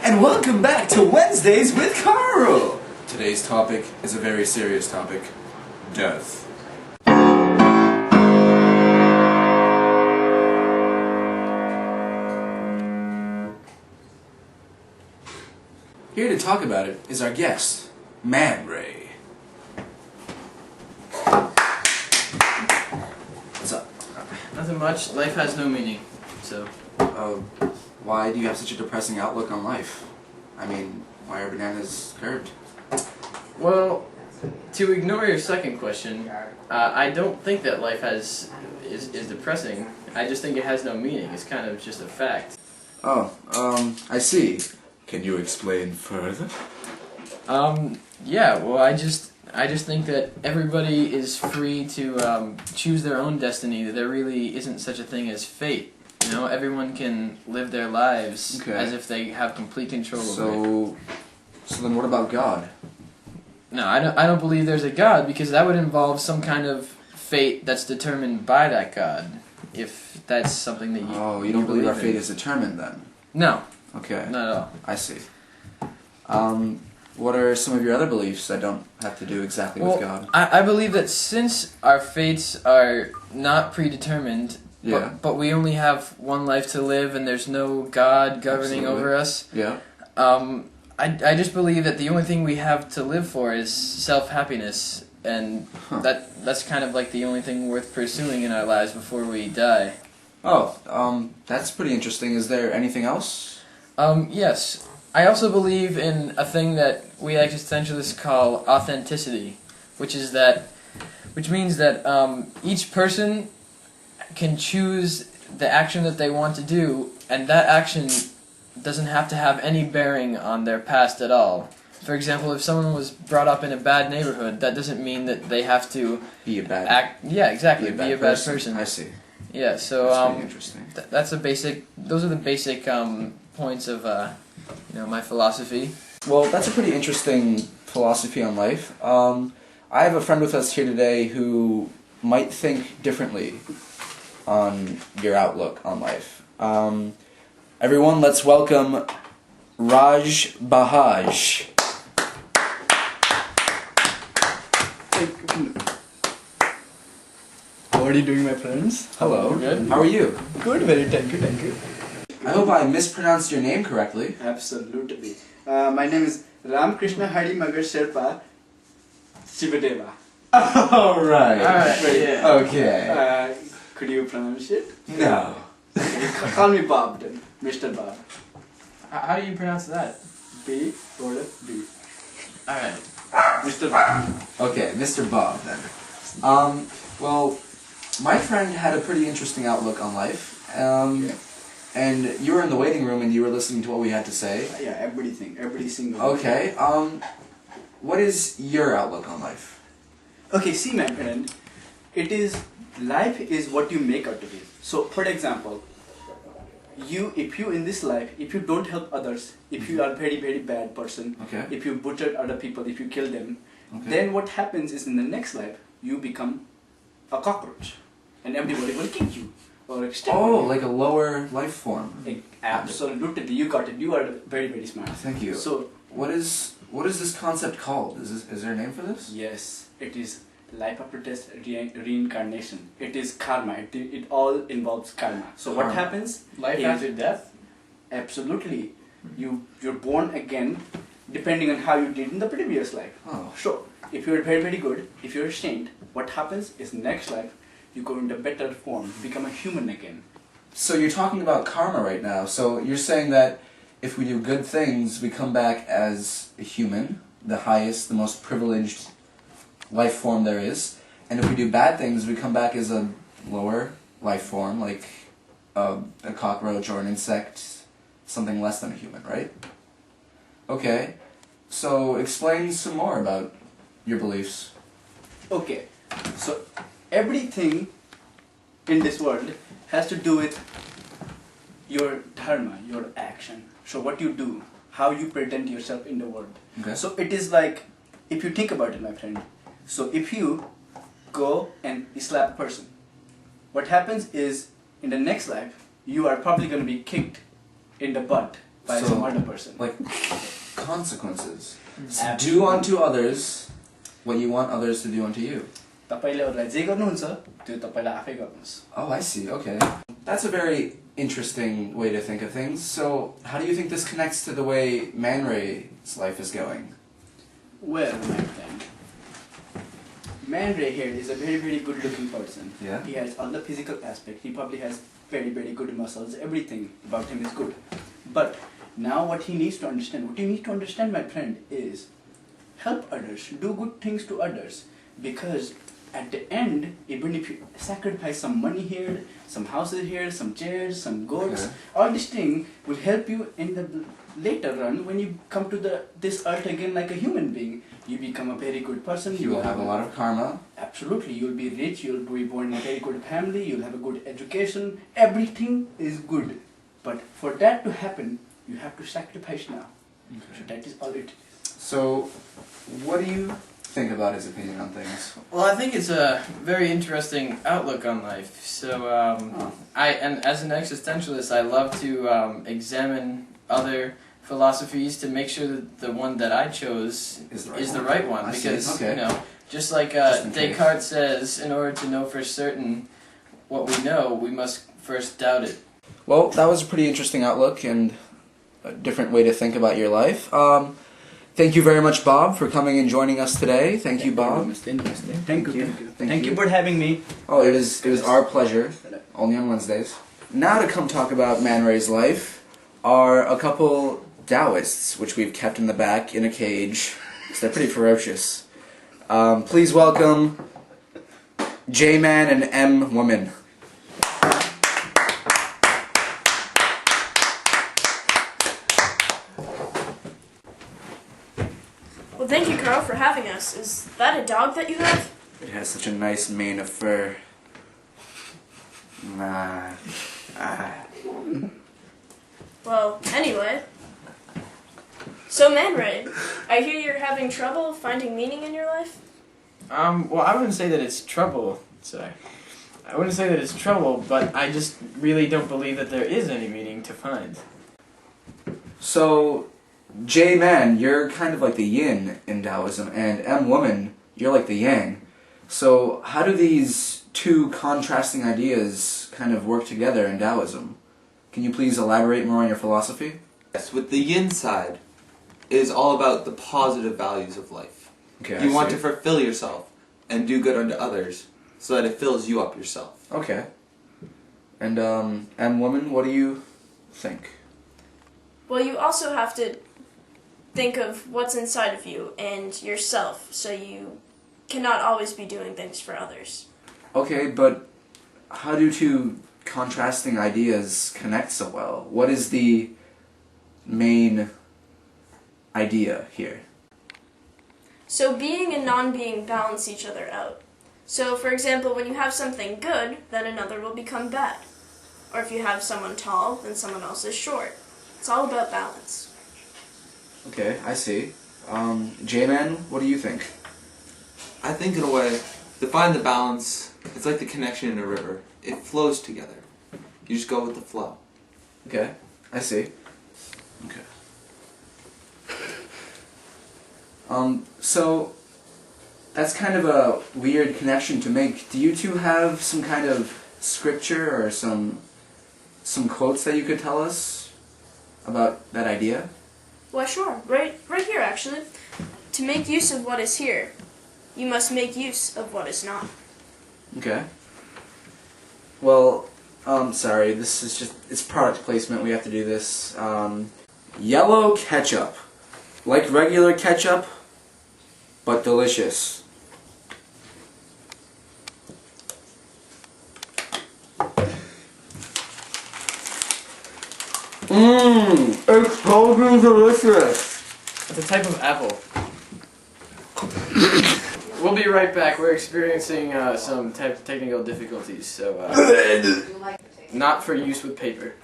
and welcome back to Wednesdays with Carl! Today's topic is a very serious topic, death. Here to talk about it is our guest, Man Ray. What's up? Nothing much. Life has no meaning, so... Why do you have such a depressing outlook on life? I mean, why are bananas curved? Well, to ignore your second question, I don't think that life is depressing. I just think it has no meaning. It's kind of just a fact. I see. Can you explain further? Yeah, well, I just think that everybody is free to choose their own destiny, that there really isn't such a thing as fate. You know, everyone can live their lives as if they have complete control over it. So then what about God? No, I don't believe there's a God, because that would involve some kind of fate that's determined by that God, if that's something that you you don't believe our fate is determined then? No. Okay. Not at all. I see. What are some of your other beliefs that don't have to do exactly with God? I believe that since our fates are not predetermined, but we only have one life to live and there's no God governing over us, I just believe that the only thing we have to live for is self-happiness, and that's kind of like the only thing worth pursuing in our lives before we die. That's pretty interesting. Is there anything else? Yes. I also believe in a thing that we existentialists call authenticity, which means that each person can choose the action that they want to do, and that action doesn't have to have any bearing on their past at all. For example, if someone was brought up in a bad neighborhood, that doesn't mean that they have to be a bad be a bad person. I see. Yeah, so that's pretty interesting. Those are the basic points of my philosophy. Well, that's a pretty interesting philosophy on life. I have a friend with us here today who might think differently on your outlook on life. Everyone, let's welcome Raj Bahaj. How are you doing, my friends? Hello. Good. How are you? Good, thank you. I hope I mispronounced your name correctly. Absolutely. My name is Ramkrishna Hari Magar Sherpa Shivadeva. Alright. Yeah. Okay. Could you pronounce it? No. Call me Bob then, Mr. Bob. How do you pronounce that? B or B. Alright. Mr. Bob. Okay, Mr. Bob then. Well, my friend had a pretty interesting outlook on life. And you were in the waiting room and you were listening to what we had to say. Yeah, every single Okay, what is your outlook on life? Okay, see my friend, life is what you make out of it. So, for example, if you in this life, if you don't help others, if you are very, very bad person, if you butcher other people, if you kill them, then what happens is in the next life, you become a cockroach. And everybody will kick you. Or like a lower life form. Absolutely, you got it. You are very, very smart. Thank you. So, what is this concept called? Is there a name for this? Yes, it is life after death, reincarnation. It is karma. It all involves karma. So what happens? Life after death? Absolutely. You're born again, depending on how you did in the previous life. So if you're very, very good, if you're a saint, what happens is next life you go into better form, become a human again. So you're talking about karma right now. So you're saying that if we do good things, we come back as a human, the highest, the most privileged life form there is, and if we do bad things, we come back as a lower life form, like a cockroach or an insect, something less than a human, right? Okay, so explain some more about your beliefs. Okay, so everything in this world has to do with your dharma, your action. So what you do, how you present yourself in the world. So it is like, if you think about it, my friend, so if you go and slap a person, what happens is, in the next life, you are probably going to be kicked in the butt by So, some other person. Like consequences. So Absolutely. do unto others what you want others to do unto you. तपाईले अरूलाई जे गर्नुहुन्छ त्यो तपाईले आफै गर्नुस्. Oh, I see. Okay. That's a very interesting way to think of things. So, how do you think this connects to the way Man Ray's life is going? Well, my friend, Man Ray here is a very, very good looking person. Yeah. He has all the physical aspect. He probably has very, very good muscles. Everything about him is good. But now what he needs to understand, what you need to understand, my friend, is help others, do good things to others. Because at the end, even if you sacrifice some money here, some houses here, some chairs, some goods, Okay. all this thing will help you in the later run when you come to this earth again like a human being. You become a very good person. You will have a lot of karma. Absolutely, you'll be rich. You'll be born in a very good family. You'll have a good education. Everything is good, but for that to happen, you have to sacrifice now. So that is all it is. So, what do you think about his opinion on things? Well, I think it's a very interesting outlook on life. So, as an existentialist, I love to examine other philosophies to make sure that the one that I chose is the right one. I see. Because Okay. you know, just like Just in case. Descartes says, in order to know for certain what we know, we must first doubt it. Well, that was a pretty interesting outlook and a different way to think about your life. Thank you very much, Bob, for coming and joining us today. Thank you, Bob. Thank you. Thank you. for having me. Oh, it was our pleasure. Only on Wednesdays. Now to come talk about Man Ray's life are a couple Taoists, which we've kept in the back in a cage. So they're pretty ferocious. Please welcome J-Man and M-Woman. Well, thank you, Carl, for having us. Is that a dog that you have? It has such a nice mane of fur. Well, anyway. So, Man Ray, I hear you're having trouble finding meaning in your life? Well, I wouldn't say that it's trouble. Sorry. I wouldn't say that it's trouble, but I just really don't believe that there is any meaning to find. So, J-Man, you're kind of like the yin in Taoism, and M-Woman, you're like the yang. So, how do these two contrasting ideas kind of work together in Taoism? Can you please elaborate more on your philosophy? Yes, with the yin side, it is all about the positive values of life. Okay, You want to fulfill yourself and do good unto others so that it fills you up yourself. Okay. And, M-Woman, what do you think? Well, you also have to think of what's inside of you and yourself, so you cannot always be doing things for others. Okay, but how do two contrasting ideas connect so well? What is the main idea here? So being and non-being balance each other out. So, for example, when you have something good, then another will become bad. Or if you have someone tall, then someone else is short. It's all about balance. Okay, I see. J-Man, what do you think? I think in a way, to find the balance, it's like the connection in a river. It flows together. You just go with the flow. Okay, I see. Okay. So that's kind of a weird connection to make. Do you two have some kind of scripture or some quotes that you could tell us about that idea? Why, sure. Right here, actually. To make use of what is here, you must make use of what is not. Okay. Well, sorry, this is just, it's product placement, we have to do this. Yellow ketchup. Like regular ketchup, but delicious. It's totally delicious. It's a type of apple. We'll be right back. We're experiencing some technical difficulties, so not for use with paper.